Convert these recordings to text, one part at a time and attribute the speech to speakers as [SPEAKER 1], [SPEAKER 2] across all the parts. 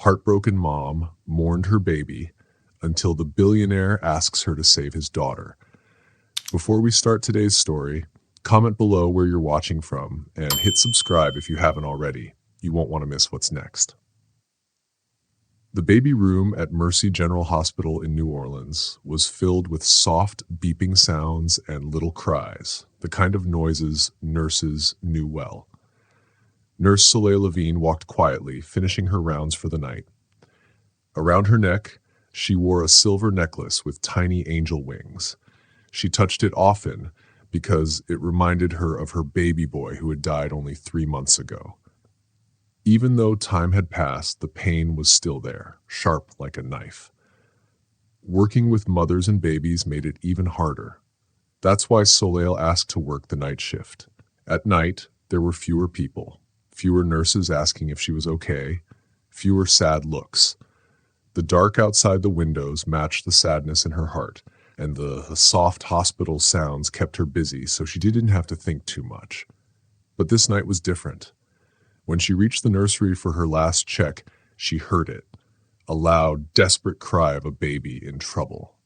[SPEAKER 1] Heartbroken mom mourned her baby until the billionaire asks her to save his daughter. Before we start today's story, comment below where you're watching from and hit subscribe if you haven't already. You won't want to miss what's next. The baby room at Mercy General Hospital in New Orleans was filled with soft beeping sounds and little cries, the kind of noises nurses knew well. Nurse Soleil Levine walked quietly, finishing her rounds for the night. Around her neck, she wore a silver necklace with tiny angel wings. She touched it often because it reminded her of her baby boy who had died only 3 months ago. Even though time had passed, the pain was still there, sharp like a knife. Working with mothers and babies made it even harder. That's why Soleil asked to work the night shift. At night, there were fewer people, fewer nurses asking if she was okay, fewer sad looks. The dark outside the windows matched the sadness in her heart, and the soft hospital sounds kept her busy so she didn't have to think too much. But this night was different. When she reached the nursery for her last check, she heard it, a loud, desperate cry of a baby in trouble.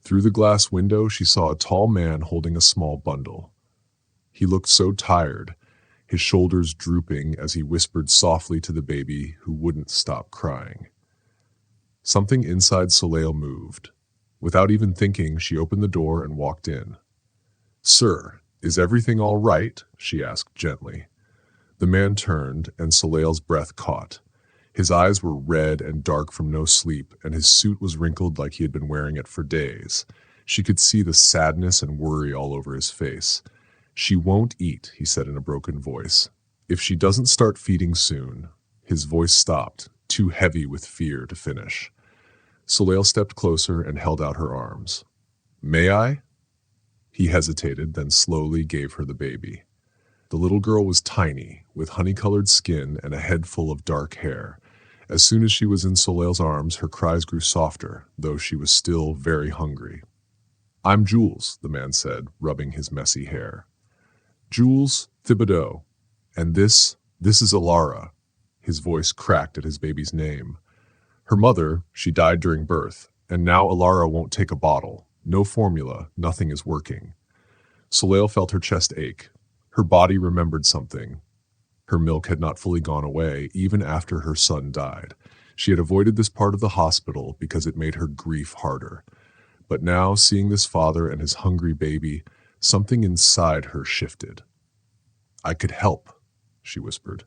[SPEAKER 1] Through the glass window, she saw a tall man holding a small bundle. He looked so tired, his shoulders drooping as he whispered softly to the baby who wouldn't stop crying. Something inside Soleil moved. Without even thinking, she opened the door and walked in. "Sir, is everything all right?" she asked gently. The man turned, and Soleil's breath caught. His eyes were red and dark from no sleep, and his suit was wrinkled like he had been wearing it for days. She could see the sadness and worry all over his face. "She won't eat," he said in a broken voice. "If she doesn't start feeding soon." His voice stopped, too heavy with fear to finish. Soleil stepped closer and held out her arms. "May I?" He hesitated, then slowly gave her the baby. The little girl was tiny, with honey-colored skin and a head full of dark hair. As soon as she was in Soleil's arms, her cries grew softer, though she was still very hungry. "I'm Jules," the man said, rubbing his messy hair. "Jules Thibodeau. And this is Alara." His voice cracked at his baby's name. "Her mother, she died during birth, and now Alara won't take a bottle. No formula, nothing is working." Soleil felt her chest ache. Her body remembered something. Her milk had not fully gone away, even after her son died. She had avoided this part of the hospital because it made her grief harder. But now, seeing this father and his hungry baby, something inside her shifted. "I could help," she whispered.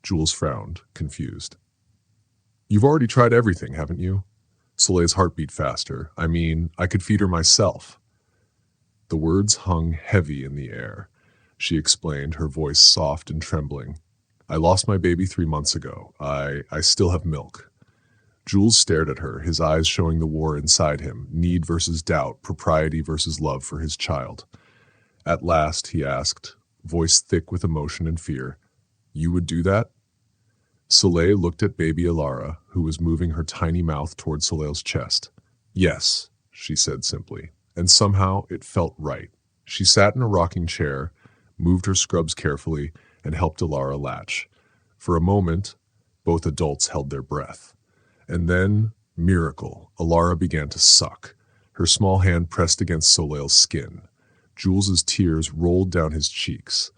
[SPEAKER 1] Jules frowned, confused. "You've already tried everything, haven't you?" Soleil's heart beat faster. "I mean, I could feed her myself." The words hung heavy in the air. She explained, her voice soft and trembling. "I lost my baby 3 months ago. I still have milk." Jules stared at her, his eyes showing the war inside him, need versus doubt, propriety versus love for his child. At last, he asked, voice thick with emotion and fear, "You would do that?" Soleil looked at baby Alara, who was moving her tiny mouth toward Soleil's chest. "Yes," she said simply, and somehow it felt right. She sat in a rocking chair, moved her scrubs carefully, and helped Alara latch. For a moment, both adults held their breath. And then, miracle, Alara began to suck. Her small hand pressed against Soleil's skin. Jules's tears rolled down his cheeks.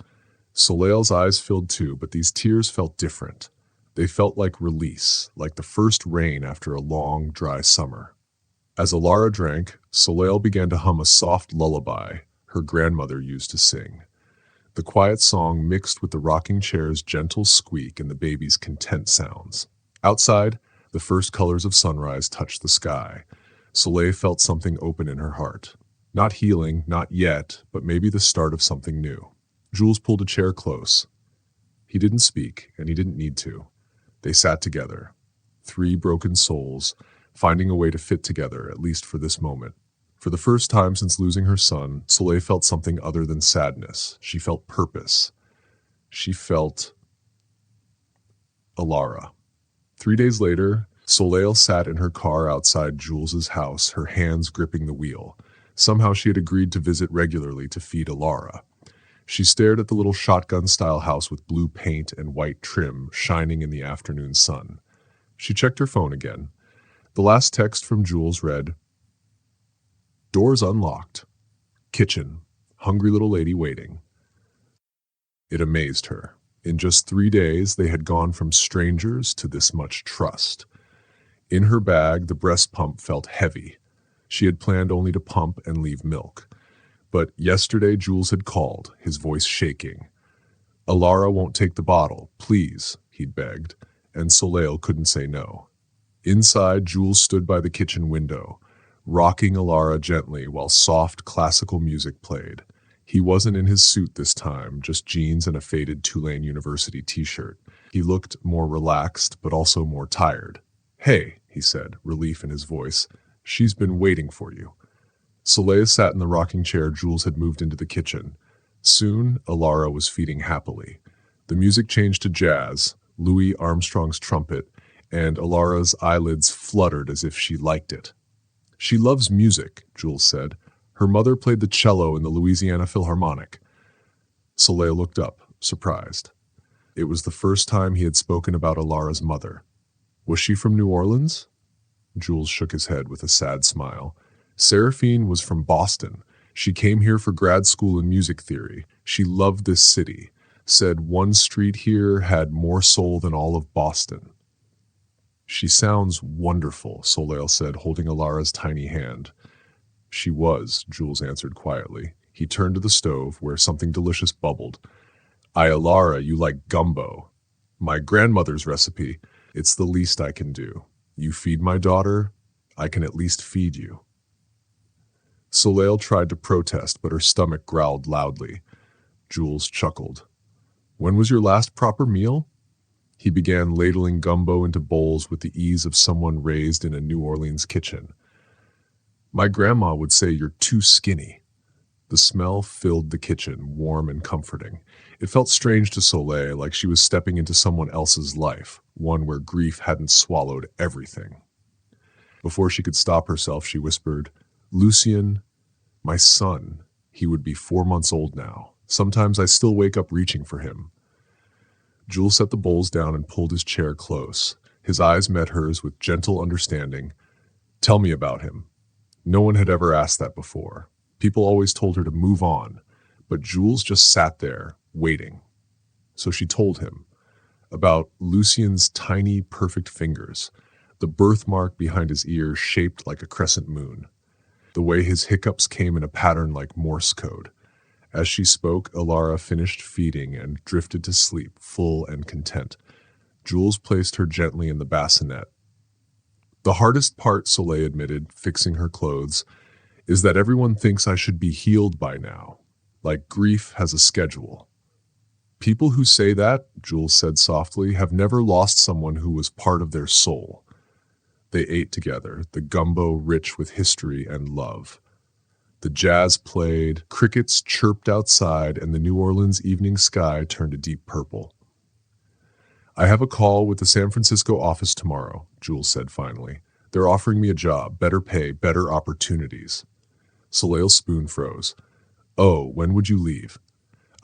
[SPEAKER 1] Soleil's eyes filled too, but these tears felt different. They felt like release, like the first rain after a long, dry summer. As Alara drank, Soleil began to hum a soft lullaby her grandmother used to sing. The quiet song mixed with the rocking chair's gentle squeak and the baby's content sounds. Outside, the first colors of sunrise touched the sky. Soleil felt something open in her heart. Not healing, not yet, but maybe the start of something new. Jules pulled a chair close. He didn't speak, and he didn't need to. They sat together, 3 broken souls, finding a way to fit together, at least for this moment. For the first time since losing her son, Soleil felt something other than sadness. She felt purpose. She felt Alara. 3 days later, Soleil sat in her car outside Jules's house, her hands gripping the wheel. Somehow she had agreed to visit regularly to feed Alara. She stared at the little shotgun-style house with blue paint and white trim shining in the afternoon sun. She checked her phone again. The last text from Jules read, "Doors unlocked. Kitchen. Hungry little lady waiting." It amazed her. In just 3 days, they had gone from strangers to this much trust. In her bag, the breast pump felt heavy. She had planned only to pump and leave milk. But yesterday, Jules had called, his voice shaking. "Alara won't take the bottle, please," he'd begged, and Soleil couldn't say no. Inside, Jules stood by the kitchen window, rocking Alara gently while soft classical music played. He wasn't in his suit this time, just jeans and a faded Tulane University t-shirt. He looked more relaxed, but also more tired. "Hey," he said, relief in his voice, "she's been waiting for you." Soleil sat in the rocking chair Jules had moved into the kitchen. Soon, Alara was feeding happily. The music changed to jazz, Louis Armstrong's trumpet, and Alara's eyelids fluttered as if she liked it. "She loves music," Jules said. "Her mother played the cello in the Louisiana Philharmonic." Soleil looked up, surprised. It was the first time he had spoken about Alara's mother. "Was she from New Orleans?" Jules shook his head with a sad smile. "Seraphine was from Boston. She came here for grad school in music theory. She loved this city. Said one street here had more soul than all of Boston." "She sounds wonderful," Soleil said, holding Alara's tiny hand. "She was," Jules answered quietly. He turned to the stove, where something delicious bubbled. "Alara, you like gumbo. My grandmother's recipe. It's the least I can do. You feed my daughter, I can at least feed you." Soleil tried to protest, but her stomach growled loudly. Jules chuckled. "When was your last proper meal?" He began ladling gumbo into bowls with the ease of someone raised in a New Orleans kitchen. "My grandma would say you're too skinny." The smell filled the kitchen, warm and comforting. It felt strange to Soleil, like she was stepping into someone else's life, one where grief hadn't swallowed everything. Before she could stop herself, she whispered, "Lucien, my son, he would be 4 months old now. Sometimes I still wake up reaching for him." Jules set the bowls down and pulled his chair close. His eyes met hers with gentle understanding. "Tell me about him." No one had ever asked that before. People always told her to move on, but Jules just sat there, waiting. So she told him about Lucien's tiny, perfect fingers, the birthmark behind his ear shaped like a crescent moon, the way his hiccups came in a pattern like Morse code. As she spoke, Alara finished feeding and drifted to sleep, full and content. Jules placed her gently in the bassinet. "The hardest part," Soleil admitted, fixing her clothes, "is that everyone thinks I should be healed by now, like grief has a schedule." "People who say that," Jules said softly, "have never lost someone who was part of their soul." They ate together, the gumbo rich with history and love. The jazz played, crickets chirped outside, and the New Orleans evening sky turned a deep purple. "I have a call with the San Francisco office tomorrow," Jules said finally. "They're offering me a job, better pay, better opportunities." Soleil's spoon froze. "Oh, when would you leave?"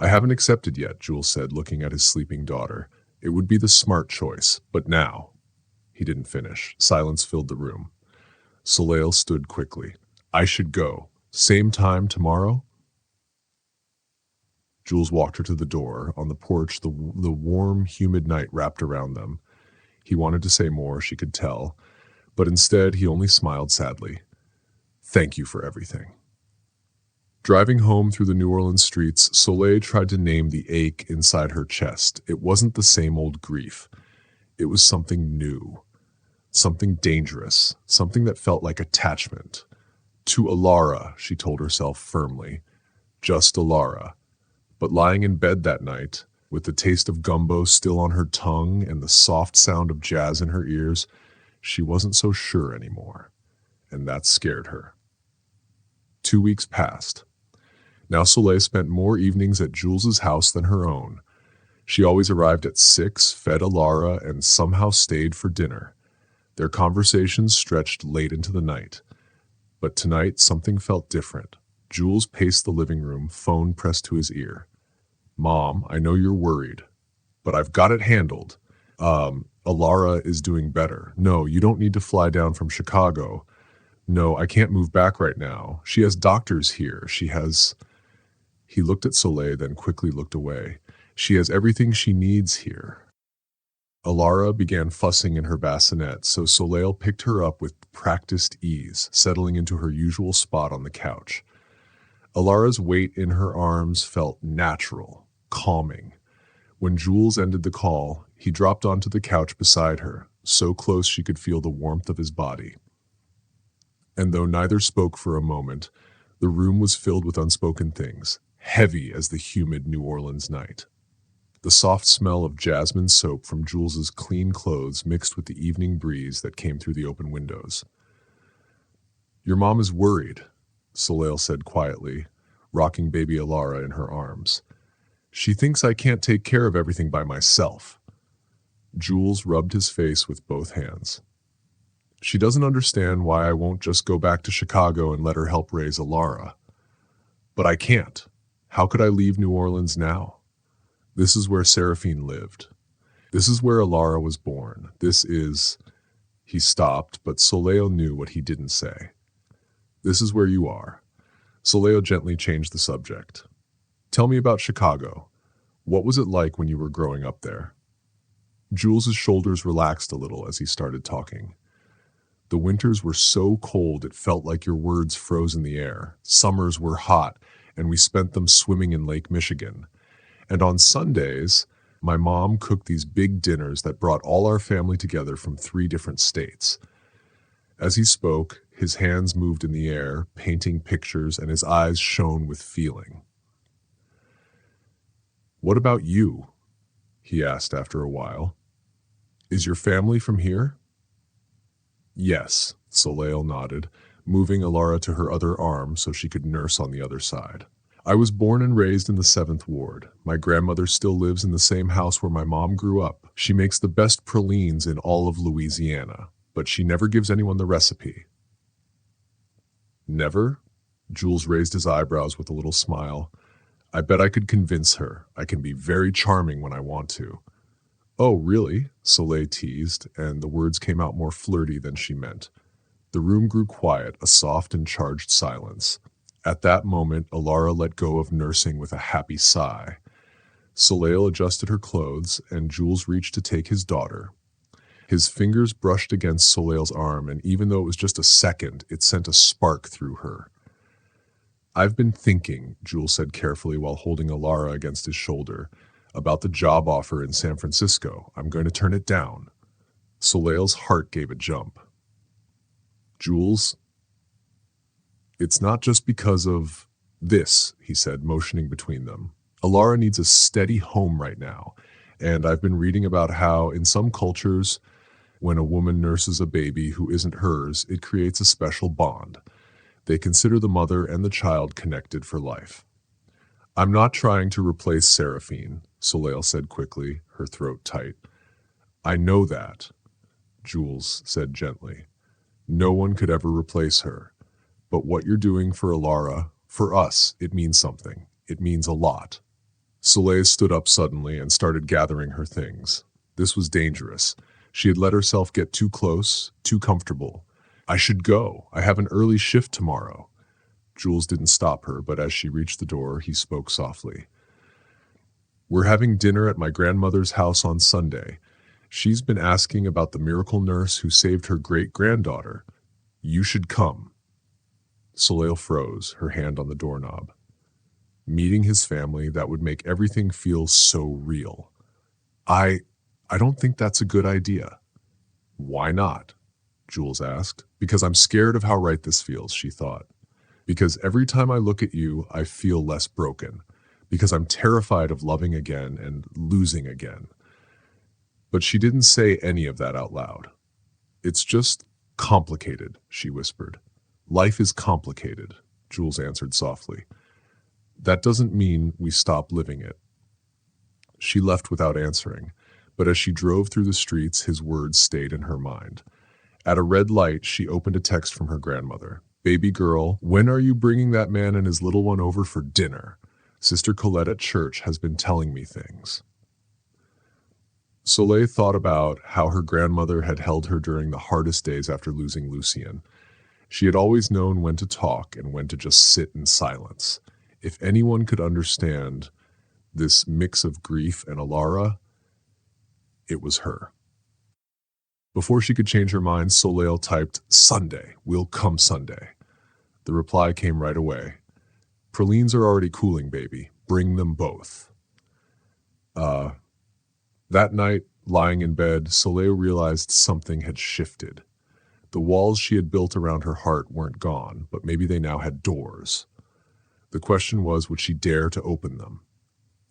[SPEAKER 1] "I haven't accepted yet," Jules said, looking at his sleeping daughter. "It would be the smart choice, but now." He didn't finish. Silence filled the room. Soleil stood quickly. "I should go. Same time tomorrow?" Jules walked her to the door. On the porch, the warm, humid night wrapped around them. He wanted to say more, she could tell, but instead he only smiled sadly. "Thank you for everything." Driving home through the New Orleans streets, Soleil tried to name the ache inside her chest. It wasn't the same old grief. It was something new, something dangerous, something that felt like attachment. To Alara, she told herself firmly. Just Alara. But lying in bed that night, with the taste of gumbo still on her tongue and the soft sound of jazz in her ears, she wasn't so sure anymore. And that scared her. 2 weeks passed. Now Soleil spent more evenings at Jules's house than her own. She always arrived at 6, fed Alara, and somehow stayed for dinner. Their conversations stretched late into the night. But tonight something felt different. Jules paced the living room, phone pressed to his ear. "Mom, I know you're worried, but I've got it handled. Alara is doing better. No, you don't need to fly down from Chicago. No, I can't move back right now. She has doctors here. She has. He looked at Soleil, then quickly looked away. She has everything she needs here. Alara began fussing in her bassinet, so Soleil picked her up with practiced ease, settling into her usual spot on the couch. Alara's weight in her arms felt natural, calming. When Jules ended the call, he dropped onto the couch beside her, so close she could feel the warmth of his body. And though neither spoke for a moment, the room was filled with unspoken things, heavy as the humid New Orleans night. The soft smell of jasmine soap from Jules's clean clothes mixed with the evening breeze that came through the open windows. "Your mom is worried," Soleil said quietly, rocking baby Alara in her arms. "She thinks I can't take care of everything by myself." Jules rubbed his face with both hands. "She doesn't understand why I won't just go back to Chicago and let her help raise Alara. But I can't. How could I leave New Orleans now? This is where Seraphine lived. This is where Alara was born. This is—" He stopped, but Soleil knew what he didn't say. "This is where you are." Soleil gently changed the subject. "Tell me about Chicago. What was it like when you were growing up there?" Jules's shoulders relaxed a little as he started talking. "The winters were so cold it felt like your words froze in the air. Summers were hot, and we spent them swimming in Lake Michigan. And on Sundays, my mom cooked these big dinners that brought all our family together from 3 different states." As he spoke, his hands moved in the air, painting pictures, and his eyes shone with feeling. "What about you?" he asked after a while. "Is your family from here?" "Yes," Soleil nodded, moving Alara to her other arm so she could nurse on the other side. "I was born and raised in the 7th Ward. My grandmother still lives in the same house where my mom grew up. She makes the best pralines in all of Louisiana, but she never gives anyone the recipe." "Never?" Jules raised his eyebrows with a little smile. "I bet I could convince her. I can be very charming when I want to." "Oh, really?" Soleil teased, and the words came out more flirty than she meant. The room grew quiet, a soft and charged silence. At that moment, Alara let go of nursing with a happy sigh. Soleil adjusted her clothes, and Jules reached to take his daughter. His fingers brushed against Soleil's arm, and even though it was just a second, it sent a spark through her. "I've been thinking," Jules said carefully while holding Alara against his shoulder, "about the job offer in San Francisco. I'm going to turn it down." Soleil's heart gave a jump. "Jules, it's not just because of this," he said, motioning between them. "Alara needs a steady home right now, and I've been reading about how, in some cultures, when a woman nurses a baby who isn't hers, it creates a special bond. They consider the mother and the child connected for life." "I'm not trying to replace Seraphine," Soleil said quickly, her throat tight. "I know that," Jules said gently. "No one could ever replace her. But what you're doing for Alara, for us, it means something. It means a lot." Soleil stood up suddenly and started gathering her things. This was dangerous. She had let herself get too close, too comfortable. "I should go. I have an early shift tomorrow." Jules didn't stop her, but as she reached the door, he spoke softly. "We're having dinner at my grandmother's house on Sunday. She's been asking about the miracle nurse who saved her great-granddaughter. You should come." Soleil froze, her hand on the doorknob. Meeting his family, that would make everything feel so real. I don't think that's a good idea." "Why not?" Jules asked. "Because I'm scared of how right this feels," she thought. "Because every time I look at you, I feel less broken. Because I'm terrified of loving again and losing again." But she didn't say any of that out loud. "It's just complicated," she whispered. "Life is complicated," Jules answered softly. "That doesn't mean we stop living it." She left without answering, but as she drove through the streets, his words stayed in her mind. At a red light, she opened a text from her grandmother. "Baby girl, when are you bringing that man and his little one over for dinner? Sister Colette at church has been telling me things." Soleil thought about how her grandmother had held her during the hardest days after losing Lucien. She had always known when to talk and when to just sit in silence. If anyone could understand this mix of grief and Alara, it was her. Before she could change her mind, Soleil typed, "Sunday. We'll come Sunday." The reply came right away. "Pralines are already cooling, baby. Bring them both." Uh, that night, lying in bed, Soleil realized something had shifted. The walls she had built around her heart weren't gone, but maybe they now had doors. The question was, would she dare to open them?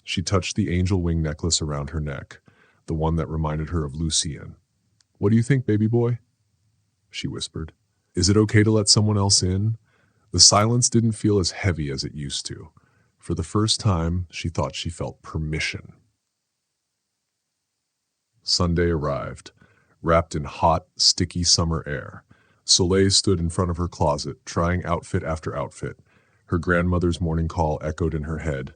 [SPEAKER 1] She touched the angel wing necklace around her neck, the one that reminded her of Lucien. "What do you think, baby boy?" she whispered. "Is it okay to let someone else in?" The silence didn't feel as heavy as it used to. For the first time, she thought she felt permission. Sunday arrived, wrapped in hot, sticky summer air. Soleil stood in front of her closet, trying outfit after outfit. Her grandmother's morning call echoed in her head.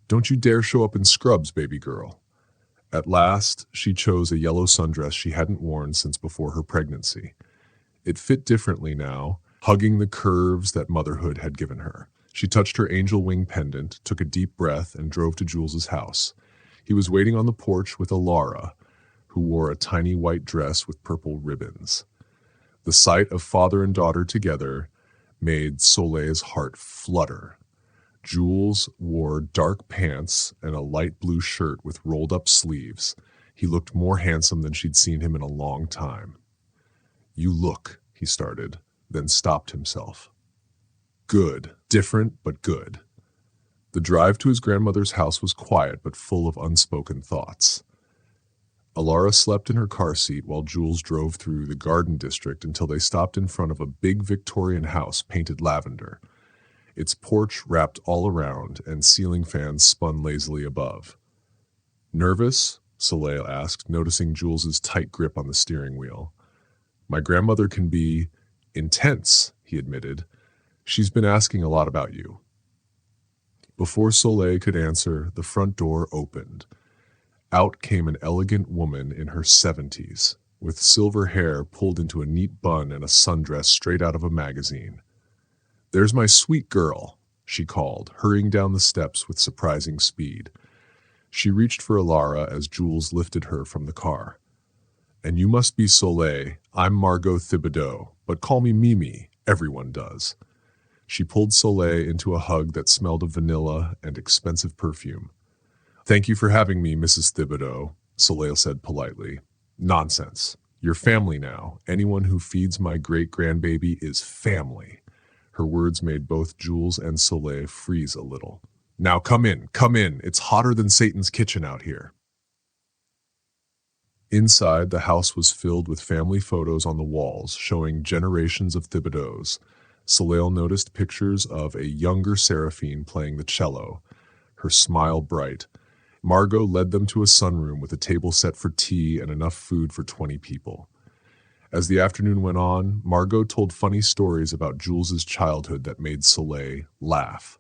[SPEAKER 1] "Don't you dare show up in scrubs, baby girl." At last, she chose a yellow sundress she hadn't worn since before her pregnancy. It fit differently now, hugging the curves that motherhood had given her. She touched her angel wing pendant, took a deep breath, and drove to Jules's house. He was waiting on the porch with Alara, who wore a tiny white dress with purple ribbons. The sight of father and daughter together made Soleil's heart flutter. Jules wore dark pants and a light blue shirt with rolled-up sleeves. He looked more handsome than she'd seen him in a long time. "You look," he started, then stopped himself. "Good. Different, but good." The drive to his grandmother's house was quiet but full of unspoken thoughts. Alara slept in her car seat while Jules drove through the garden district until they stopped in front of a big Victorian house painted lavender. Its porch wrapped all around, and ceiling fans spun lazily above. "Nervous?" Soleil asked, noticing Jules's tight grip on the steering wheel. "My grandmother can be intense," he admitted. "She's been asking a lot about you." Before Soleil could answer, the front door opened. Out came an elegant woman in her 70s, with silver hair pulled into a neat bun and a sundress straight out of a magazine. "There's my sweet girl," she called, hurrying down the steps with surprising speed. She reached for Alara as Jules lifted her from the car. "And you must be Soleil. I'm Margot Thibodeau, but call me Mimi. Everyone does." She pulled Soleil into a hug that smelled of vanilla and expensive perfume. "Thank you for having me, Mrs. Thibodeau," Soleil said politely. "Nonsense. You're family now. Anyone who feeds my great-grandbaby is family." Her words made both Jules and Soleil freeze a little. "Now come in, come in. It's hotter than Satan's kitchen out here." Inside, the house was filled with family photos on the walls showing generations of Thibodeaus. Soleil noticed pictures of a younger Seraphine playing the cello, her smile bright. Margot led them to a sunroom with a table set for tea and enough food for 20 people. As the afternoon went on, Margot told funny stories about Jules's childhood that made Soleil laugh.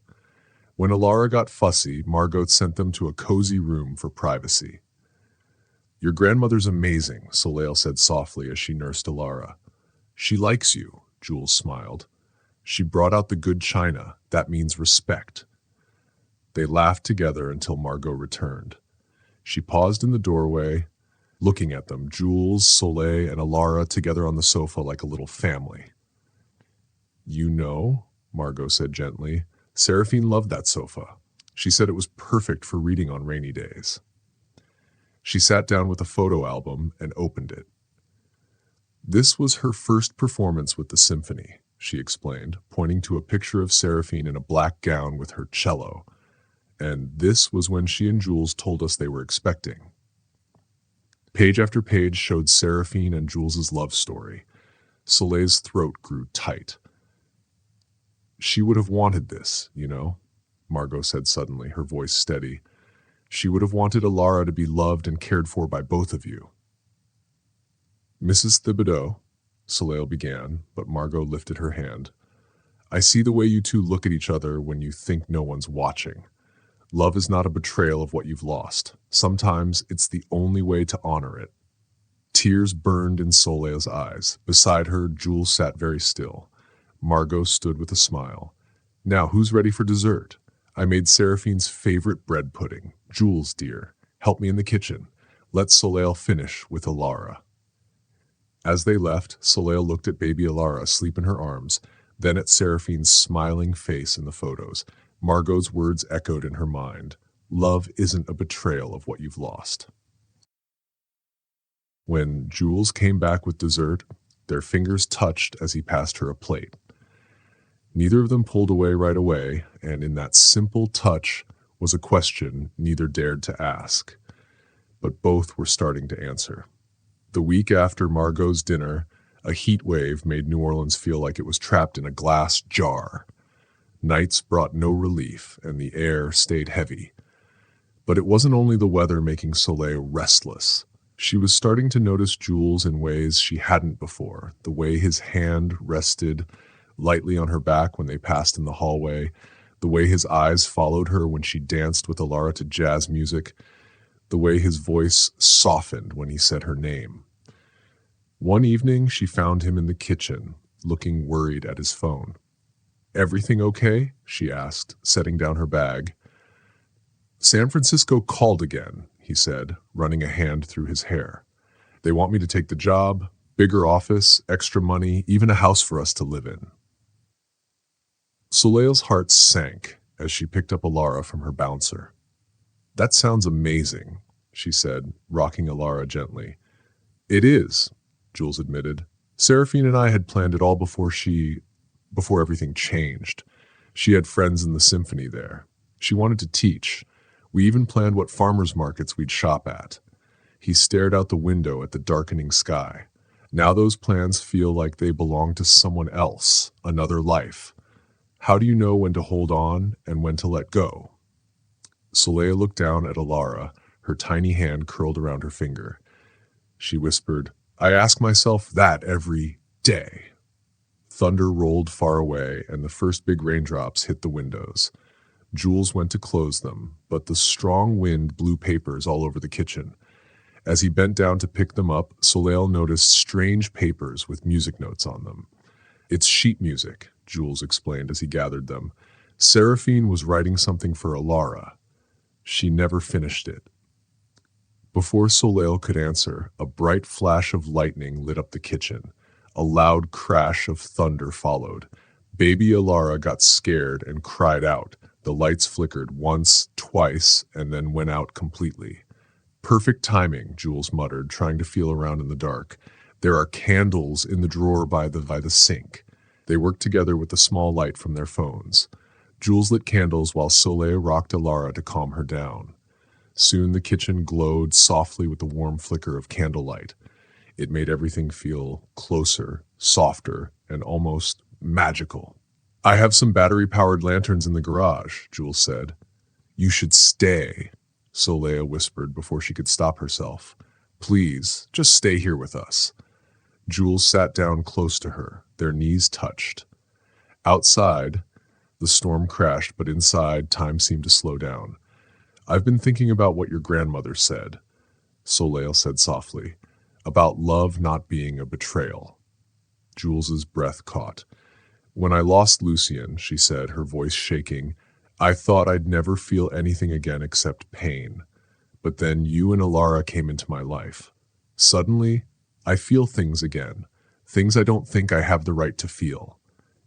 [SPEAKER 1] When Alara got fussy, Margot sent them to a cozy room for privacy. "Your grandmother's amazing," Soleil said softly as she nursed Alara. "She likes you," Jules smiled. "She brought out the good china. That means respect." They laughed together until Margot returned. She paused in the doorway, looking at them, Jules, Soleil, and Alara together on the sofa like a little family. "You know," Margot said gently, "Seraphine loved that sofa. She said it was perfect for reading on rainy days." She sat down with a photo album and opened it. "This was her first performance with the symphony," she explained, pointing to a picture of Seraphine in a black gown with her cello. "And this was when she and Jules told us they were expecting." Page after page showed Seraphine and Jules's love story. Soleil's throat grew tight. "She would have wanted this, you know," Margot said suddenly, her voice steady. "She would have wanted Alara to be loved and cared for by both of you." "Mrs. Thibodeau," Soleil began, but Margot lifted her hand. "I see the way you two look at each other when you think no one's watching. Love is not a betrayal of what you've lost. Sometimes it's the only way to honor it. Tears burned in Soleil's eyes. Beside her, Jules sat very still. Margot stood with a smile. Now, who's ready for dessert? I made Seraphine's favorite bread pudding. Jules, dear, help me in the kitchen. Let Soleil finish with Alara. As they left, Soleil looked at baby Alara asleep in her arms, then at Seraphine's smiling face in the photos. Margot's words echoed in her mind. Love isn't a betrayal of what you've lost. When Jules came back with dessert, their fingers touched as he passed her a plate. Neither of them pulled away right away, and in that simple touch was a question neither dared to ask. But both were starting to answer. The week after Margot's dinner, a heat wave made New Orleans feel like it was trapped in a glass jar. Nights brought no relief, and the air stayed heavy. But it wasn't only the weather making Soleil restless. She was starting to notice Jules in ways she hadn't before, the way his hand rested lightly on her back when they passed in the hallway, the way his eyes followed her when she danced with Alara to jazz music, the way his voice softened when he said her name. One evening, she found him in the kitchen, looking worried at his phone. Everything okay? She asked, setting down her bag. San Francisco called again, he said, running a hand through his hair. They want me to take the job, bigger office, extra money, even a house for us to live in. Soleil's heart sank as she picked up Alara from her bouncer. That sounds amazing, she said, rocking Alara gently. It is, Jules admitted. Seraphine and I had planned it all before everything changed. She had friends in the symphony there. She wanted to teach. We even planned what farmers markets we'd shop at. He stared out the window at the darkening sky. Now those plans feel like they belong to someone else, another life. How do you know when to hold on and when to let go? Soleil looked down at Alara, her tiny hand curled around her finger. She whispered, I ask myself that every day. Thunder rolled far away, and the first big raindrops hit the windows. Jules went to close them, but the strong wind blew papers all over the kitchen. As he bent down to pick them up, Soleil noticed strange papers with music notes on them. It's sheet music, Jules explained as he gathered them. Seraphine was writing something for Alara. She never finished it. Before Soleil could answer, a bright flash of lightning lit up the kitchen. A loud crash of thunder followed. Baby Alara got scared and cried out. The lights flickered once, twice, and then went out completely. Perfect timing, Jules muttered, trying to feel around in the dark. There are candles in the drawer by the sink. They worked together with the small light from their phones. Jules lit candles while Soleil rocked Alara to calm her down. Soon the kitchen glowed softly with the warm flicker of candlelight. It made everything feel closer, softer, and almost magical. I have some battery-powered lanterns in the garage, Jules said. You should stay, Soleil whispered before she could stop herself. Please, just stay here with us. Jules sat down close to her. Their knees touched. Outside, the storm crashed, but inside, time seemed to slow down. I've been thinking about what your grandmother said, Soleil said softly, about love not being a betrayal. Jules's breath caught. When I lost Lucien, she said, her voice shaking, I thought I'd never feel anything again except pain. But then you and Alara came into my life. Suddenly, I feel things again, things I don't think I have the right to feel.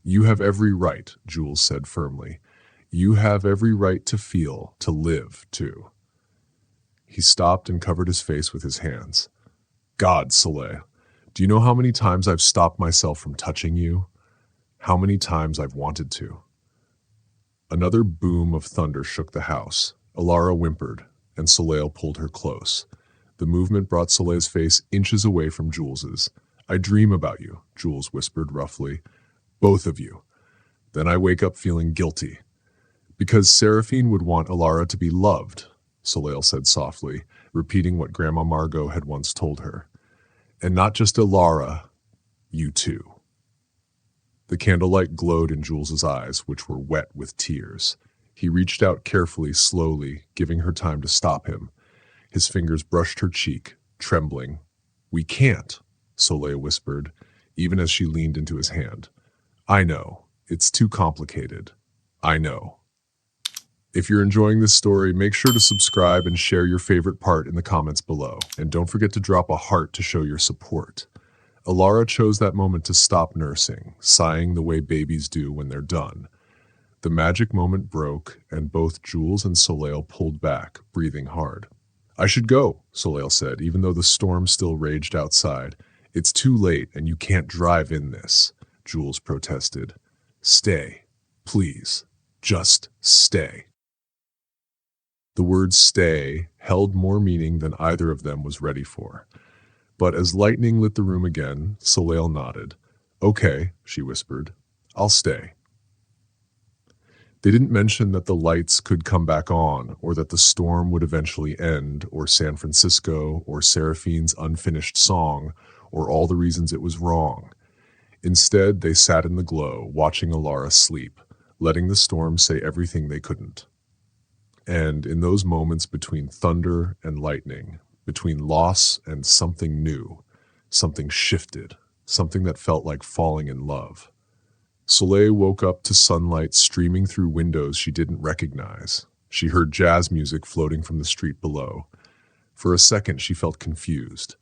[SPEAKER 1] You have every right, Jules said firmly. You have every right to feel, to live, too. He stopped and covered his face with his hands. God, Soleil, do you know how many times I've stopped myself from touching you? How many times I've wanted to? Another boom of thunder shook the house. Alara whimpered, and Soleil pulled her close. The movement brought Soleil's face inches away from Jules's. I dream about you, Jules whispered roughly. Both of you. Then I wake up feeling guilty. Because Seraphine would want Alara to be loved, Soleil said softly, repeating what Grandma Margot had once told her. And not just Alara, you too. The candlelight glowed in Jules's eyes, which were wet with tears. He reached out carefully, slowly, giving her time to stop him. His fingers brushed her cheek, trembling. "We can't," Soleil whispered, even as she leaned into his hand. "I know. It's too complicated. I know." If you're enjoying this story, make sure to subscribe and share your favorite part in the comments below. And don't forget to drop a heart to show your support. Alara chose that moment to stop nursing, sighing the way babies do when they're done. The magic moment broke, and both Jules and Soleil pulled back, breathing hard. "I should go," Soleil said, even though the storm still raged outside. "It's too late, and you can't drive in this," Jules protested. "Stay. Please. Just stay." The word "stay" held more meaning than either of them was ready for. But as lightning lit the room again, Soleil nodded. "Okay," she whispered. "I'll stay." They didn't mention that the lights could come back on, or that the storm would eventually end, or San Francisco, or Seraphine's unfinished song, or all the reasons it was wrong. Instead, they sat in the glow, watching Alara sleep, letting the storm say everything they couldn't. And in those moments between thunder and lightning, between loss and something new, something shifted, something that felt like falling in love. Soleil woke up to sunlight streaming through windows she didn't recognize. She heard jazz music floating from the street below. For a second, she felt confused.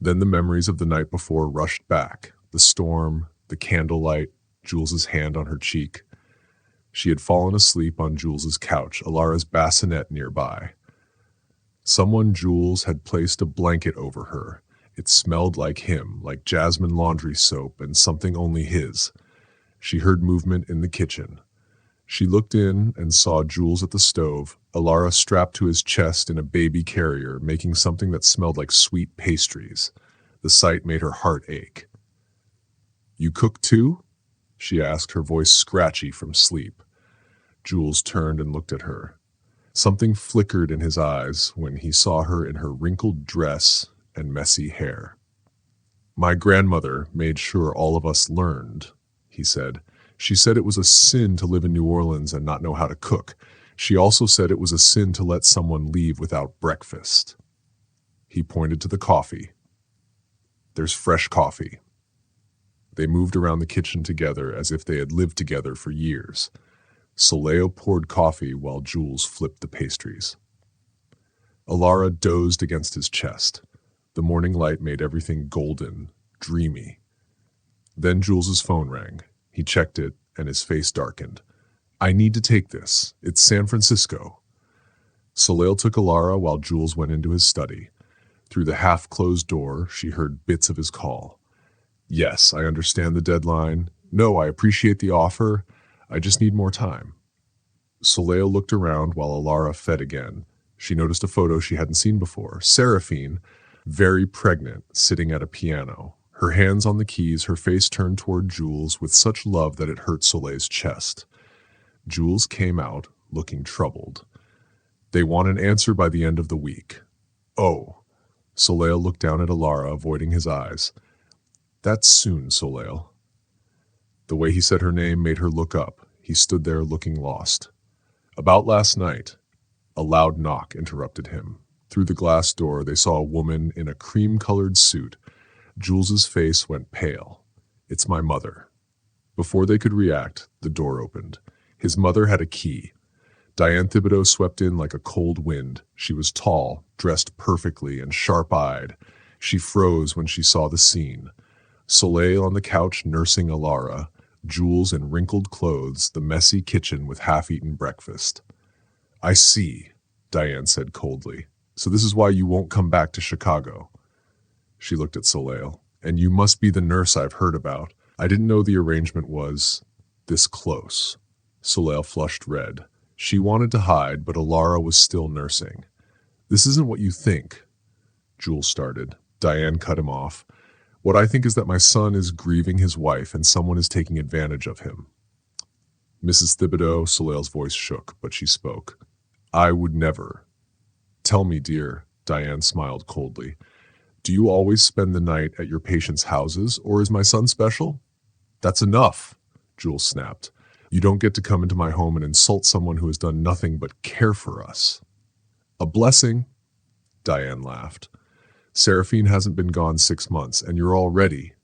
[SPEAKER 1] Then the memories of the night before rushed back. The storm, the candlelight, Jules's hand on her cheek. She had fallen asleep on Jules's couch, Alara's bassinet nearby. Someone Jules had placed a blanket over her. It smelled like him, like jasmine laundry soap and something only his. She heard movement in the kitchen. She looked in and saw Jules at the stove, Alara strapped to his chest in a baby carrier, making something that smelled like sweet pastries. The sight made her heart ache. "You cook too?" she asked, her voice scratchy from sleep. Jules turned and looked at her. Something flickered in his eyes when he saw her in her wrinkled dress and messy hair. "My grandmother made sure all of us learned," he said. "She said it was a sin to live in New Orleans and not know how to cook. She also said it was a sin to let someone leave without breakfast." He pointed to the coffee. "There's fresh coffee." They moved around the kitchen together as if they had lived together for years. Soleil poured coffee while Jules flipped the pastries. Alara dozed against his chest. The morning light made everything golden, dreamy. Then Jules's phone rang. He checked it, and his face darkened. "I need to take this. It's San Francisco." Soleil took Alara while Jules went into his study. Through the half-closed door, she heard bits of his call. "Yes, I understand the deadline. No, I appreciate the offer. I just need more time." Soleil looked around while Alara fed again. She noticed a photo she hadn't seen before. Seraphine, very pregnant, sitting at a piano. Her hands on the keys, her face turned toward Jules with such love that it hurt Soleil's chest. Jules came out, looking troubled. "They want an answer by the end of the week." "Oh." Soleil looked down at Alara, avoiding his eyes. "That's soon, Soleil." The way he said her name made her look up. He stood there looking lost. "About last night." A loud knock interrupted him. Through the glass door, they saw a woman in a cream-colored suit. Jules's face went pale. "It's my mother." Before they could react, the door opened. His mother had a key. Diane Thibodeau swept in like a cold wind. She was tall, dressed perfectly, and sharp-eyed. She froze when she saw the scene. Soleil on the couch nursing Alara, Jules in wrinkled clothes, the messy kitchen with half-eaten breakfast. "I see," Diane said coldly. "So this is why you won't come back to Chicago." She looked at Soleil. "And you must be the nurse I've heard about. I didn't know the arrangement was this close." Soleil flushed red. She wanted to hide, but Alara was still nursing. "This isn't what you think," Jules started. Diane cut him off. "What I think is that my son is grieving his wife and someone is taking advantage of him." "Mrs. Thibodeau," Soleil's voice shook, but she spoke. "I would never." "Tell me, dear," Diane smiled coldly. "Do you always spend the night at your patients' houses, or is my son special?" "That's enough," Jules snapped. You don't get to come into my home and insult someone who has done nothing but care for us. A blessing, Diane laughed. Seraphine hasn't been gone 6 months, and you're already.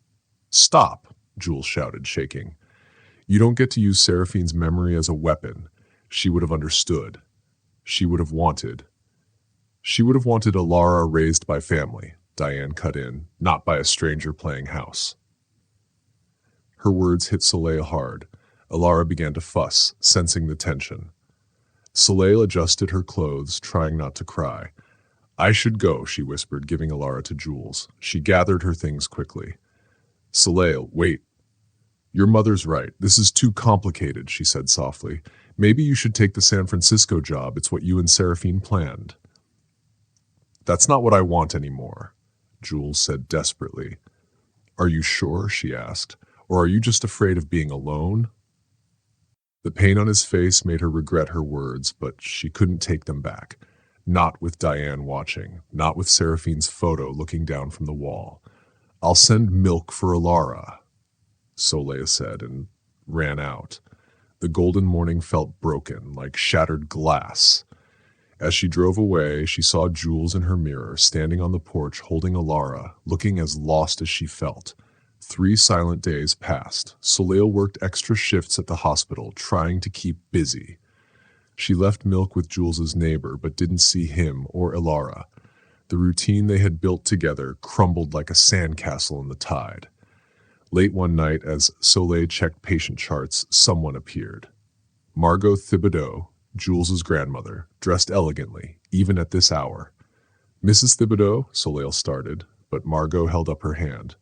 [SPEAKER 1] Stop, Jules shouted, shaking. You don't get to use Seraphine's memory as a weapon. She would have understood. She would have wanted. She would have wanted a Lara raised by family, Diane cut in, not by a stranger playing house. Her words hit Soleil hard. Alara began to fuss, sensing the tension. Soleil adjusted her clothes, trying not to cry. I should go, she whispered, giving Alara to Jules. She gathered her things quickly. Soleil, wait. Your mother's right. This is too complicated, she said softly. Maybe you should take the San Francisco job. It's what you and Seraphine planned. That's not what I want anymore, Jules said desperately. Are you sure? She asked. Or are you just afraid of being alone? The pain on his face made her regret her words, but she couldn't take them back. Not with Diane watching, not with Seraphine's photo looking down from the wall. I'll send milk for Alara, Soleil said, and ran out. The golden morning felt broken, like shattered glass. As she drove away, she saw Jules in her mirror, standing on the porch holding Alara, looking as lost as she felt. 3 silent days passed. Soleil worked extra shifts at the hospital, trying to keep busy. She left milk with Jules's neighbor, but didn't see him or Alara. The routine they had built together crumbled like a sandcastle in the tide. Late one night, as Soleil checked patient charts, someone appeared. Margot Thibodeau, Jules's grandmother, dressed elegantly, even at this hour. Mrs. Thibodeau, Soleil started, but Margot held up her hand.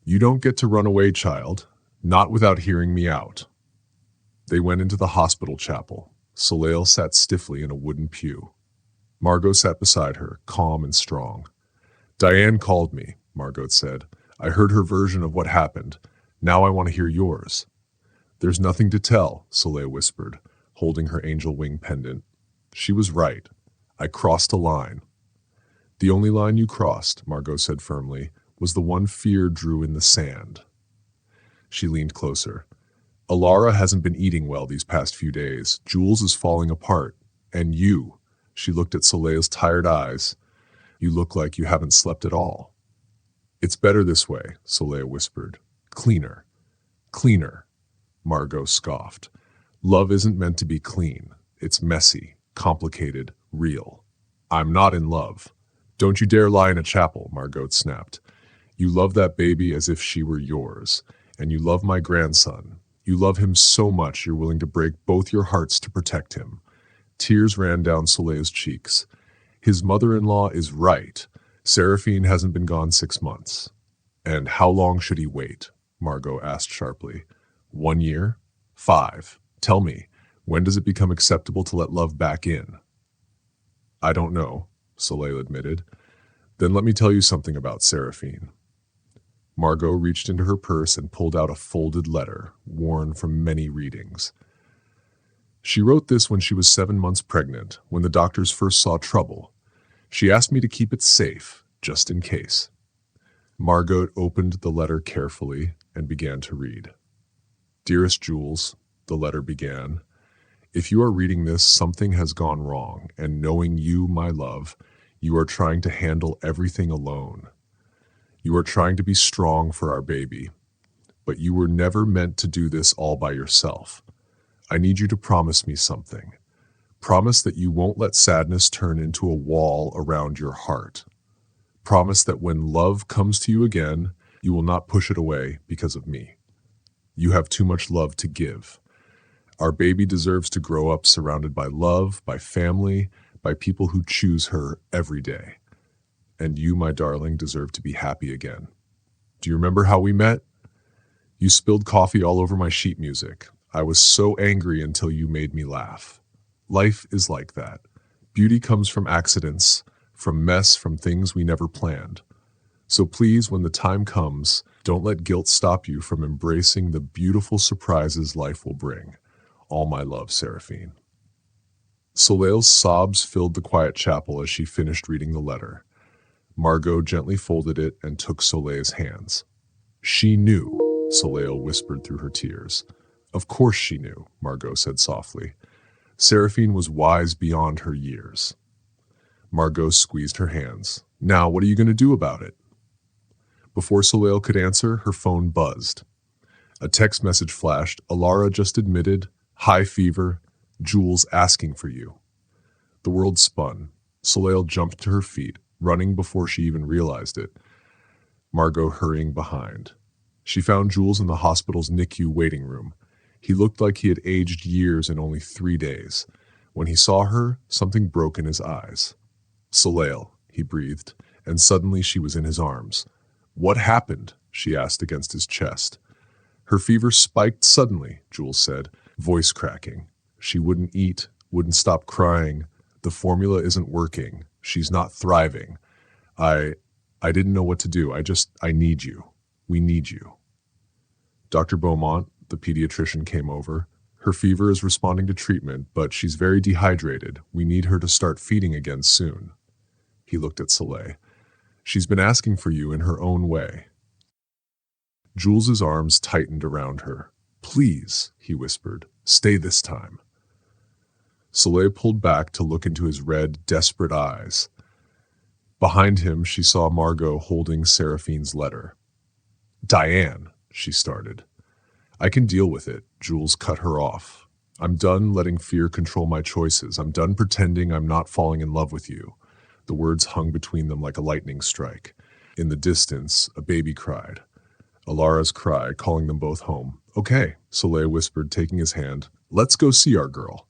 [SPEAKER 1] You don't get to run away, child. Not without hearing me out. They went into the hospital chapel. Soleil sat stiffly in a wooden pew. Margot sat beside her, calm and strong. Diane called me, Margot said. I heard her version of what happened. Now I want to hear yours. There's nothing to tell, Soleil whispered, holding her angel wing pendant. She was right. I crossed a line. The only line you crossed, Margot said firmly, was the one fear drew in the sand. She leaned closer. Alara hasn't been eating well these past few days. Jules is falling apart. And you, she looked at Soleil's tired eyes, you look like you haven't slept at all. It's better this way, Soleil whispered. Cleaner. Cleaner, Margot scoffed. Love isn't meant to be clean. It's messy, complicated, real. I'm not in love. Don't you dare lie in a chapel, Margot snapped. You love that baby as if she were yours. And you love my grandson. You love him so much you're willing to break both your hearts to protect him. Tears ran down Soleil's cheeks. His mother-in-law is right. Seraphine hasn't been gone 6 months. And how long should he wait? Margot asked sharply. 1 year? 5. Tell me, when does it become acceptable to let love back in? I don't know, Soleil admitted. Then let me tell you something about Seraphine. Margot reached into her purse and pulled out a folded letter, worn from many readings. She wrote this when she was 7 months pregnant, when the doctors first saw trouble. She asked me to keep it safe, just in case. Margot opened the letter carefully and began to read. Dearest Jules, the letter began, if you are reading this, something has gone wrong, and knowing you, my love, you are trying to handle everything alone. You are trying to be strong for our baby, but you were never meant to do this all by yourself. I need you to promise me something. Promise that you won't let sadness turn into a wall around your heart. Promise that when love comes to you again, you will not push it away because of me. You have too much love to give. Our baby deserves to grow up surrounded by love, by family, by people who choose her every day. And you, my darling, deserve to be happy again. Do you remember how we met? You spilled coffee all over my sheet music. I was so angry until you made me laugh. Life is like that. Beauty comes from accidents, from mess, from things we never planned. So please, when the time comes, don't let guilt stop you from embracing the beautiful surprises life will bring. All my love, Seraphine. Soleil's sobs filled the quiet chapel as she finished reading the letter. Margot gently folded it and took Soleil's hands. She knew, Soleil whispered through her tears. Of course she knew, Margot said softly. Seraphine was wise beyond her years. Margot squeezed her hands. Now, what are you going to do about it? Before Soleil could answer, her phone buzzed. A text message flashed. Alara just admitted, high fever, Jules asking for you. The world spun. Soleil jumped to her feet, running before she even realized it. Margot hurrying behind. She found Jules in the hospital's NICU waiting room. He looked like he had aged years in only 3 days. When he saw her, something broke in his eyes. Soleil, he breathed, and suddenly she was in his arms. What happened? She asked against his chest. Her fever spiked suddenly, Jules said, voice cracking. She wouldn't eat, wouldn't stop crying. The formula isn't working. She's not thriving. I didn't know what to do. I need you. We need you. Dr. Beaumont, the pediatrician, came over. Her fever is responding to treatment, but she's very dehydrated. We need her to start feeding again soon. He looked at Soleil. She's been asking for you in her own way. Jules's arms tightened around her. Please, he whispered, stay this time. Soleil pulled back to look into his red, desperate eyes. Behind him, she saw Margot holding Seraphine's letter. Diane, she started. I can deal with it, Jules cut her off. I'm done letting fear control my choices. I'm done pretending I'm not falling in love with you. The words hung between them like a lightning strike. In the distance, a baby cried. Alara's cry, calling them both home. Okay, Soleil whispered, taking his hand. Let's go see our girl.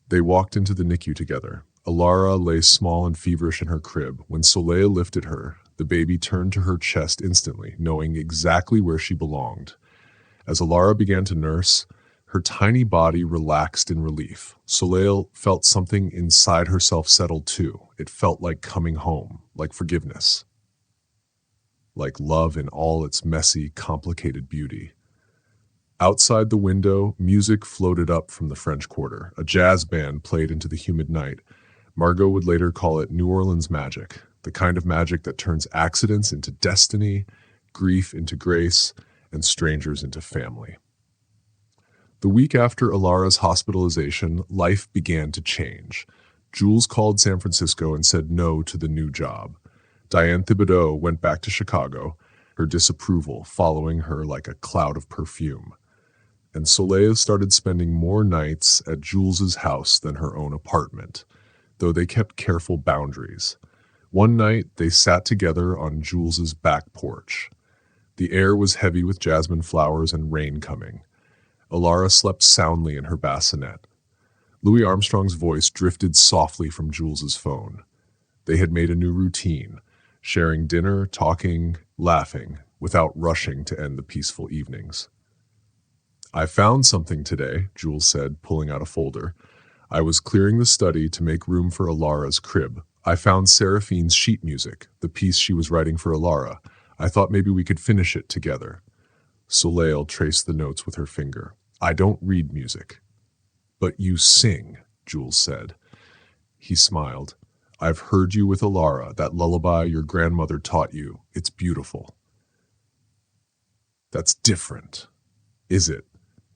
[SPEAKER 1] They walked into the NICU together. Alara lay small and feverish in her crib. When Soleil lifted her, the baby turned to her chest instantly, knowing exactly where she belonged. As Alara began to nurse, her tiny body relaxed in relief. Soleil felt something inside herself settle too. It felt like coming home, like forgiveness, like love in all its messy, complicated beauty. Outside the window, music floated up from the French Quarter. A jazz band played into the humid night. Margot would later call it New Orleans magic, the kind of magic that turns accidents into destiny, grief into grace, and strangers into family. The week after Alara's hospitalization, life began to change. Jules called San Francisco and said no to the new job. Diane Thibodeau went back to Chicago, her disapproval following her like a cloud of perfume. And Soleil started spending more nights at Jules's house than her own apartment, though they kept careful boundaries. One night, they sat together on Jules's back porch. The air was heavy with jasmine flowers and rain coming. Alara slept soundly in her bassinet. Louis Armstrong's voice drifted softly from Jules's phone. They had made a new routine, sharing dinner, talking, laughing, without rushing to end the peaceful evenings. I found something today, Jules said, pulling out a folder. I was clearing the study to make room for Alara's crib. I found Seraphine's sheet music, the piece she was writing for Alara. I thought maybe we could finish it together. Soleil traced the notes with her finger. I don't read music. But you sing, Jules said. He smiled. I've heard you with Alara, that lullaby your grandmother taught you. It's beautiful. That's different. Is it?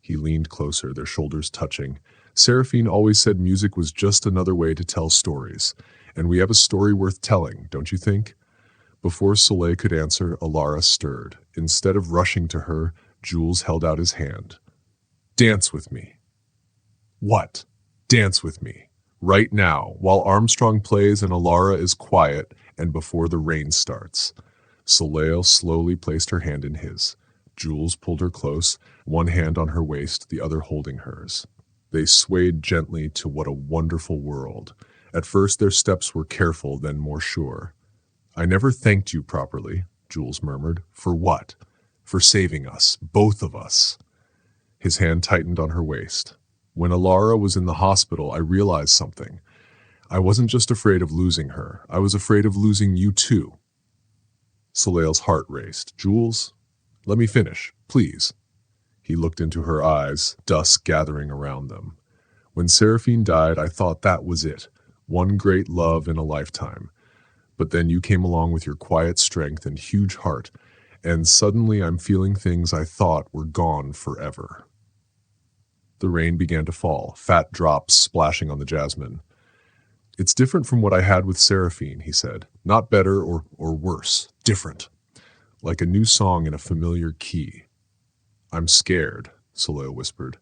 [SPEAKER 1] He leaned closer, their shoulders touching. Seraphine always said music was just another way to tell stories. And we have a story worth telling, don't you think? Before Soleil could answer, Alara stirred. Instead of rushing to her, Jules held out his hand. Dance with me. What? Dance with me. Right now, while Armstrong plays and Alara is quiet and before the rain starts. Soleil slowly placed her hand in his. Jules pulled her close, one hand on her waist, the other holding hers. They swayed gently to what a wonderful world. At first their steps were careful, then more sure. I never thanked you properly, Jules murmured. For what? For saving us, both of us. His hand tightened on her waist. When Alara was in the hospital, I realized something. I wasn't just afraid of losing her. I was afraid of losing you too. Soleil's heart raced. Jules, let me finish, please. He looked into her eyes, dusk gathering around them. When Seraphine died, I thought that was it. One great love in a lifetime. But then you came along with your quiet strength and huge heart, and suddenly I'm feeling things I thought were gone forever. The rain began to fall, fat drops splashing on the jasmine. "It's different from what I had with Seraphine," he said. "Not better or worse. Different. Like a new song in a familiar key." "I'm scared," Soleil whispered.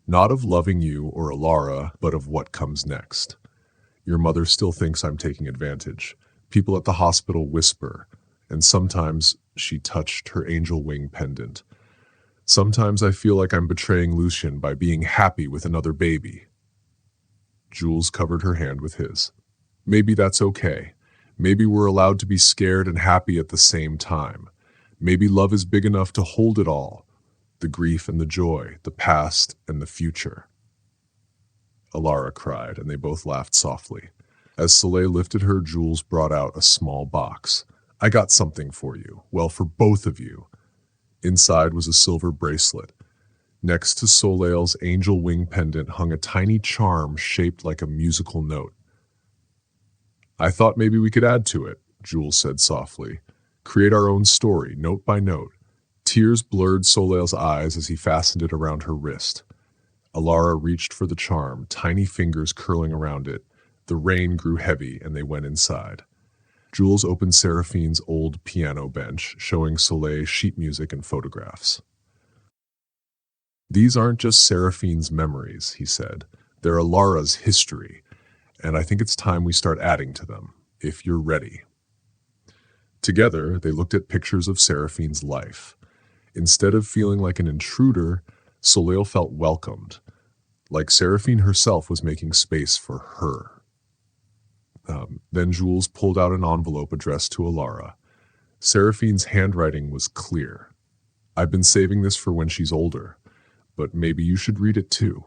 [SPEAKER 1] "Not of loving you or Alara, but of what comes next. Your mother still thinks I'm taking advantage. People at the hospital whisper, and sometimes she touched her angel wing pendant. Sometimes I feel like I'm betraying Lucien by being happy with another baby." Jules covered her hand with his. "Maybe that's okay. Maybe we're allowed to be scared and happy at the same time. Maybe love is big enough to hold it all. The grief and the joy, the past and the future." Alara cried, and they both laughed softly. As Soleil lifted her, Jules brought out a small box. "I got something for you. Well, for both of you." Inside was a silver bracelet. Next to Soleil's angel wing pendant hung a tiny charm shaped like a musical note. "I thought maybe we could add to it," Jules said softly. "Create our own story, note by note." Tears blurred Soleil's eyes as he fastened it around her wrist. Alara reached for the charm, tiny fingers curling around it. The rain grew heavy, and they went inside. Jules opened Seraphine's old piano bench, showing Soleil sheet music and photographs. "These aren't just Seraphine's memories," he said. "They're Alara's history, and I think it's time we start adding to them, if you're ready." Together, they looked at pictures of Seraphine's life. Instead of feeling like an intruder, Soleil felt welcomed, like Seraphine herself was making space for her. Then Jules pulled out an envelope addressed to Alara. Seraphine's handwriting was clear. "I've been saving this for when she's older, but maybe you should read it too."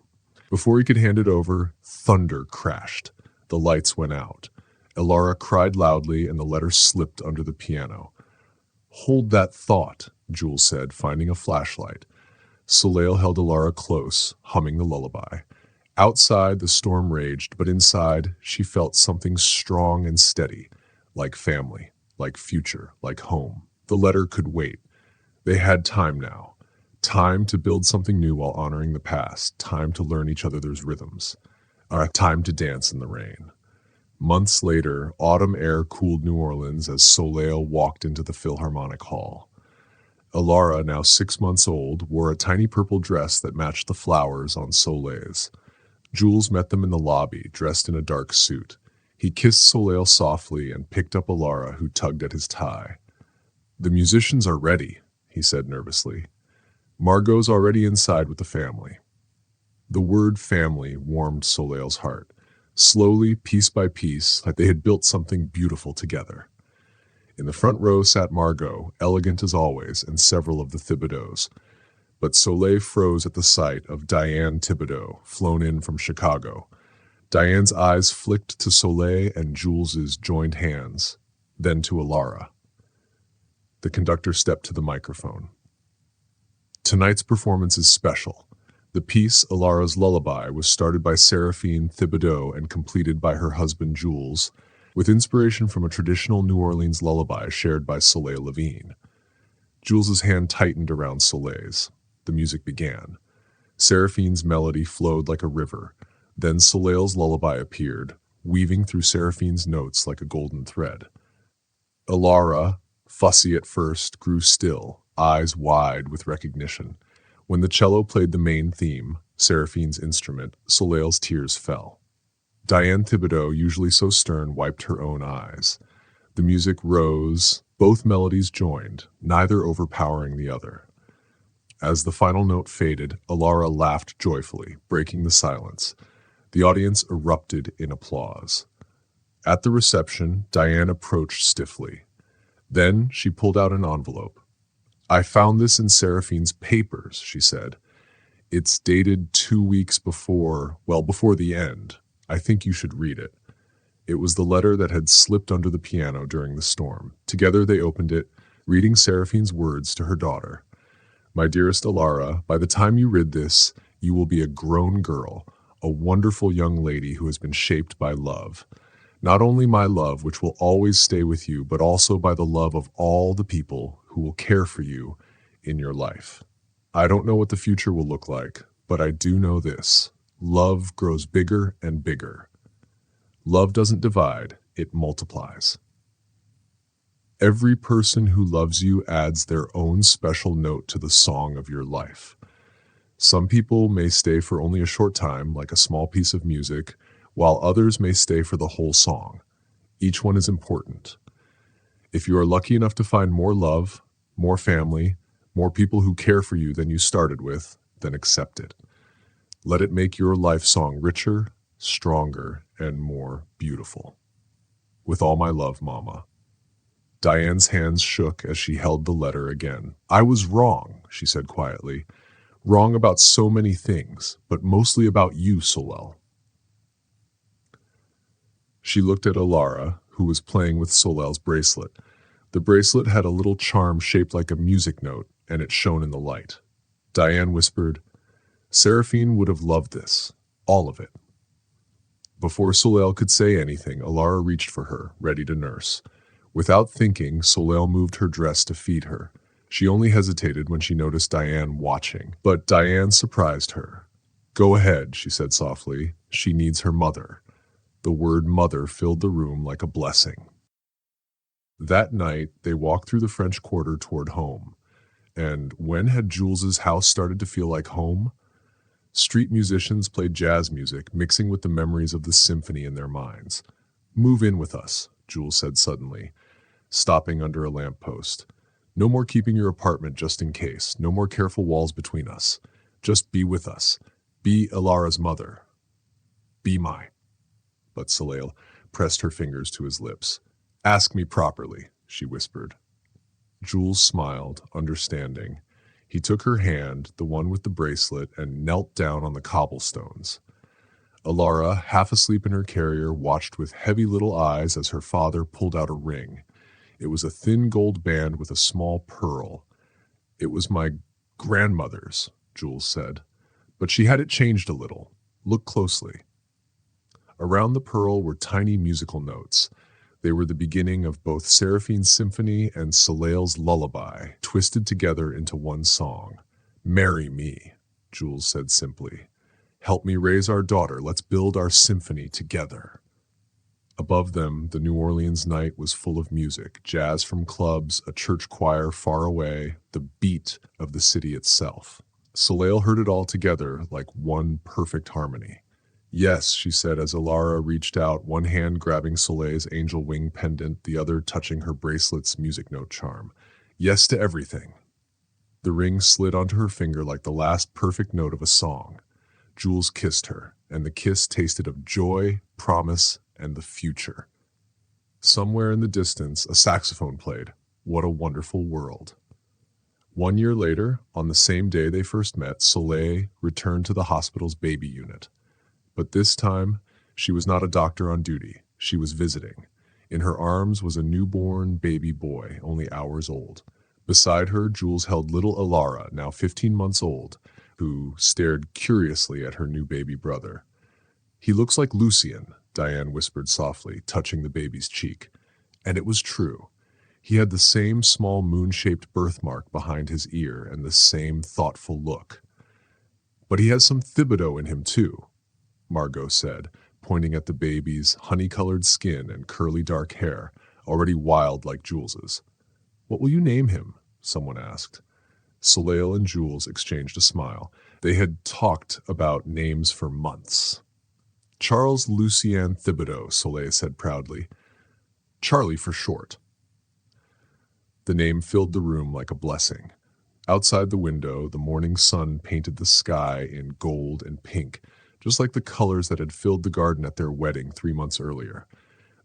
[SPEAKER 1] Before he could hand it over, thunder crashed. The lights went out. Alara cried loudly, and the letter slipped under the piano. "Hold that thought," Jules said, finding a flashlight. Soleil held Alara close, humming the lullaby. Outside, the storm raged, but inside, she felt something strong and steady, like family, like future, like home. The letter could wait. They had time now. Time to build something new while honoring the past. Time to learn each other's rhythms. Time to dance in the rain. Months later, autumn air cooled New Orleans as Soleil walked into the Philharmonic Hall. Alara, now 6 months old, wore a tiny purple dress that matched the flowers on Soleil's. Jules met them in the lobby, dressed in a dark suit. He kissed Soleil softly and picked up Alara, who tugged at his tie. "The musicians are ready," he said nervously. "Margot's already inside with the family." The word family warmed Soleil's heart. Slowly, piece by piece, like they had built something beautiful together. In the front row sat Margot, elegant as always, and several of the Thibodeaux. But Soleil froze at the sight of Diane Thibodeau, flown in from Chicago. Diane's eyes flicked to Soleil and Jules's joined hands, then to Alara. The conductor stepped to the microphone. "Tonight's performance is special. The piece, Alara's Lullaby, was started by Seraphine Thibodeau and completed by her husband Jules, with inspiration from a traditional New Orleans lullaby shared by Soleil Levine." Jules's hand tightened around Soleil's. The music began. Seraphine's melody flowed like a river. Then Soleil's lullaby appeared, weaving through Seraphine's notes like a golden thread. Alara, fussy at first, grew still, eyes wide with recognition. When the cello played the main theme, Seraphine's instrument, Soleil's tears fell. Diane Thibodeau, usually so stern, wiped her own eyes. The music rose, both melodies joined, neither overpowering the other. As the final note faded, Alara laughed joyfully, breaking the silence. The audience erupted in applause. At the reception, Diane approached stiffly. Then she pulled out an envelope. "I found this in Seraphine's papers," she said. "It's dated 2 weeks before the end. I think you should read it." It was the letter that had slipped under the piano during the storm. Together they opened it, reading Seraphine's words to her daughter. "My dearest Alara, by the time you read this, you will be a grown girl, a wonderful young lady who has been shaped by love. Not only my love, which will always stay with you, but also by the love of all the people who will care for you in your life. I don't know what the future will look like, But I do know this. Love grows bigger and bigger. Love doesn't divide, it multiplies. Every person who loves you adds their own special note to the song of your life. Some people may stay for only a short time, like a small piece of music, while others may stay for the whole song. Each one is important. If you are lucky enough to find more love, more family, more people who care for you than you started with, then accept it. Let it make your life song richer, stronger, and more beautiful. With all my love, Mama. Diane's hands shook as she held the letter again. I was wrong, she said quietly. Wrong about so many things, but mostly about you, Solel. She looked at Alara, who was playing with Solel's bracelet. The bracelet had a little charm shaped like a music note, and it shone in the light. Diane whispered, Seraphine would have loved this, all of it. Before Solel could say anything, Alara reached for her, ready to nurse. Without thinking, Solel moved her dress to feed her. She only hesitated when she noticed Diane watching, but Diane surprised her. Go ahead, she said softly. She needs her mother. The word mother filled the room like a blessing. That night, they walked through the French Quarter toward home. And when had Jules's house started to feel like home? Street musicians played jazz music, mixing with the memories of the symphony in their minds. Move in with us, Jules said suddenly, stopping under a lamppost. No more keeping your apartment just in case. No more careful walls between us. Just be with us. Be Alara's mother. Be mine. But Soleil pressed her fingers to his lips. Ask me properly, she whispered. Jules smiled, understanding. He took her hand, the one with the bracelet, and knelt down on the cobblestones. Alara, half asleep in her carrier, watched with heavy little eyes as her father pulled out a ring. It was a thin gold band with a small pearl. It was my grandmother's, Jules said, but she had it changed a little. Look closely. Around the pearl were tiny musical notes. They were the beginning of both Seraphine's symphony and Soleil's lullaby, twisted together into one song. Marry me, Jules said simply. Help me raise our daughter. Let's build our symphony together. Above them, the New Orleans night was full of music, jazz from clubs, a church choir far away, the beat of the city itself. Soleil heard it all together like one perfect harmony. Yes, she said as Alara reached out, one hand grabbing Soleil's angel wing pendant, the other touching her bracelet's music note charm. Yes to everything. The ring slid onto her finger like the last perfect note of a song. Jules kissed her, and the kiss tasted of joy, promise, and the future. Somewhere in the distance, a saxophone played. What a wonderful world. 1 year later, on the same day they first met, Soleil returned to the hospital's baby unit. But this time, she was not a doctor on duty. She was visiting. In her arms was a newborn baby boy, only hours old. Beside her, Jules held little Alara, now 15 months old, who stared curiously at her new baby brother. He looks like Lucien, Diane whispered softly, touching the baby's cheek. And it was true. He had the same small moon-shaped birthmark behind his ear and the same thoughtful look. But he has some Thibodeau in him too, Margot said, pointing at the baby's honey-colored skin and curly dark hair, already wild like Jules's. What will you name him? Someone asked. Soleil and Jules exchanged a smile. They had talked about names for months. Charles Lucien Thibodeau, Soleil said proudly. Charlie for short. The name filled the room like a blessing. Outside the window, the morning sun painted the sky in gold and pink, just like the colors that had filled the garden at their wedding 3 months earlier.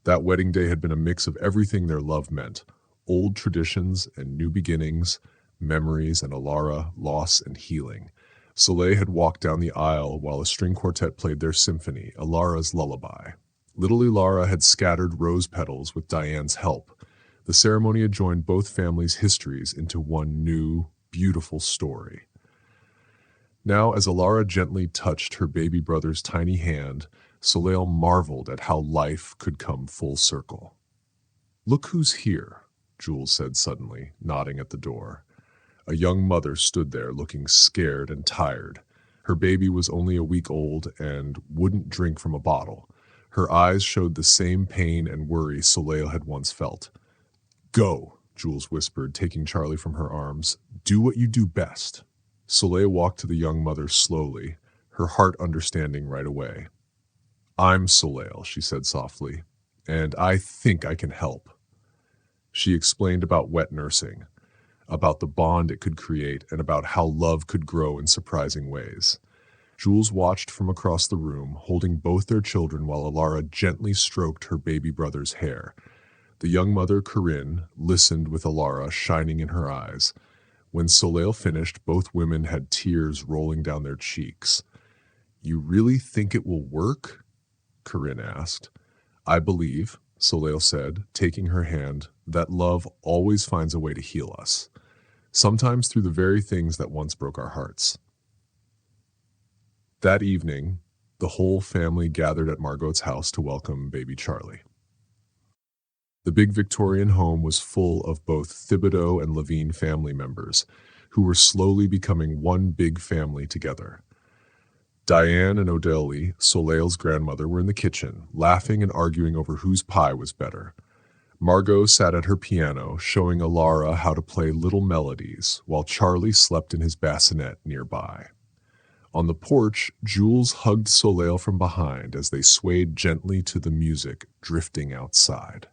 [SPEAKER 1] That wedding day had been a mix of everything their love meant, old traditions and new beginnings, memories and Alara, loss and healing. Soleil had walked down the aisle while a string quartet played their symphony, Alara's lullaby. Little Alara had scattered rose petals with Diane's help. The ceremony had joined both families' histories into one new, beautiful story. Now, as Alara gently touched her baby brother's tiny hand, Soleil marveled at how life could come full circle. Look who's here, Jules said suddenly, nodding at the door. A young mother stood there looking scared and tired. Her baby was only a week old and wouldn't drink from a bottle. Her eyes showed the same pain and worry Soleil had once felt. "Go," Jules whispered, taking Charlie from her arms. "Do what you do best." Soleil walked to the young mother slowly, her heart understanding right away. "I'm Soleil," she said softly, "and I think I can help." She explained about wet nursing, about the bond it could create, and about how love could grow in surprising ways. Jules watched from across the room, holding both their children while Alara gently stroked her baby brother's hair. The young mother, Corinne, listened with Alara shining in her eyes. When Soleil finished, both women had tears rolling down their cheeks. "You really think it will work?" Corinne asked. "I believe," Soleil said, taking her hand, "that love always finds a way to heal us, sometimes through the very things that once broke our hearts." That evening, the whole family gathered at Margot's house to welcome baby Charlie. The big Victorian home was full of both Thibodeau and Levine family members, who were slowly becoming one big family together. Diane and Odile, Soleil's grandmother, were in the kitchen, laughing and arguing over whose pie was better. Margot sat at her piano, showing Alara how to play little melodies, while Charlie slept in his bassinet nearby. On the porch, Jules hugged Soleil from behind as they swayed gently to the music drifting outside.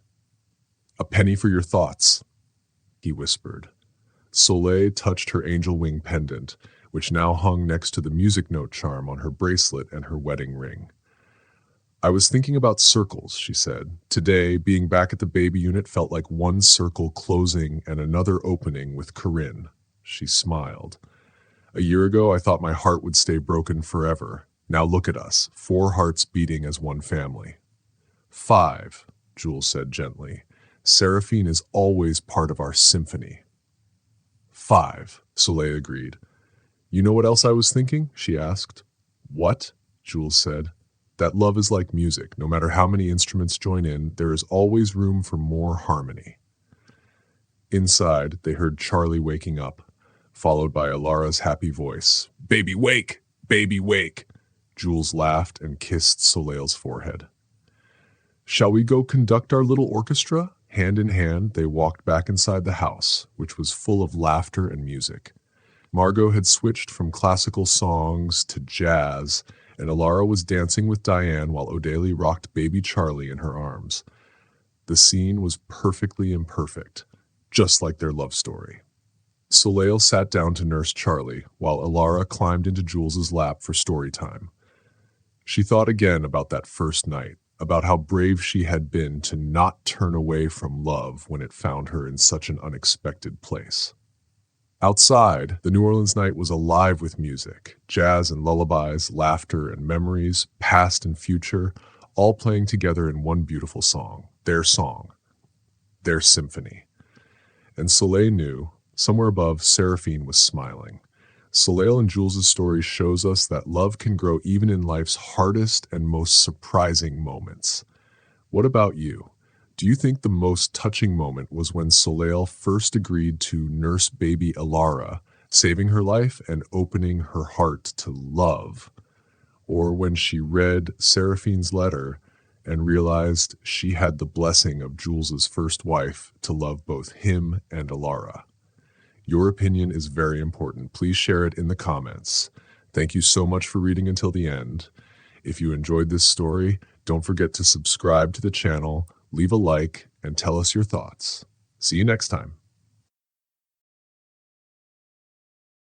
[SPEAKER 1] "A penny for your thoughts," he whispered. Soleil touched her angel wing pendant, which now hung next to the music note charm on her bracelet and her wedding ring. "I was thinking about circles," she said. "Today, being back at the baby unit felt like one circle closing and another opening with Corinne." She smiled. "A year ago, I thought my heart would stay broken forever. Now look at us, 4 hearts beating as one family." "5," Jules said gently. "Seraphine is always part of our symphony." "5," Soleil agreed. "You know what else I was thinking?" she asked. "What?" Jules said. "That love is like music. No matter how many instruments join in, there is always room for more harmony." Inside, they heard Charlie waking up, followed by Alara's happy voice. "Baby, wake! Baby, wake!" Jules laughed and kissed Soleil's forehead. "Shall we go conduct our little orchestra?" Hand in hand, they walked back inside the house, which was full of laughter and music. Margot had switched from classical songs to jazz, and Alara was dancing with Diane while Odile rocked baby Charlie in her arms. The scene was perfectly imperfect, just like their love story. Soleil sat down to nurse Charlie, while Alara climbed into Jules's lap for story time. She thought again about that first night, about how brave she had been to not turn away from love when it found her in such an unexpected place. Outside, the New Orleans night was alive with music, jazz and lullabies, laughter and memories, past and future, all playing together in one beautiful song, their symphony. And Soleil knew, somewhere above, Seraphine was smiling. Soleil and Jules' story shows us that love can grow even in life's hardest and most surprising moments. What about you? Do you think the most touching moment was when Soleil first agreed to nurse baby Alara, saving her life and opening her heart to love? Or when she read Seraphine's letter and realized she had the blessing of Jules's first wife to love both him and Alara? Your opinion is very important. Please share it in the comments. Thank you so much for reading until the end. If you enjoyed this story, don't forget to subscribe to the channel, leave a like, and tell us your thoughts. See you next time.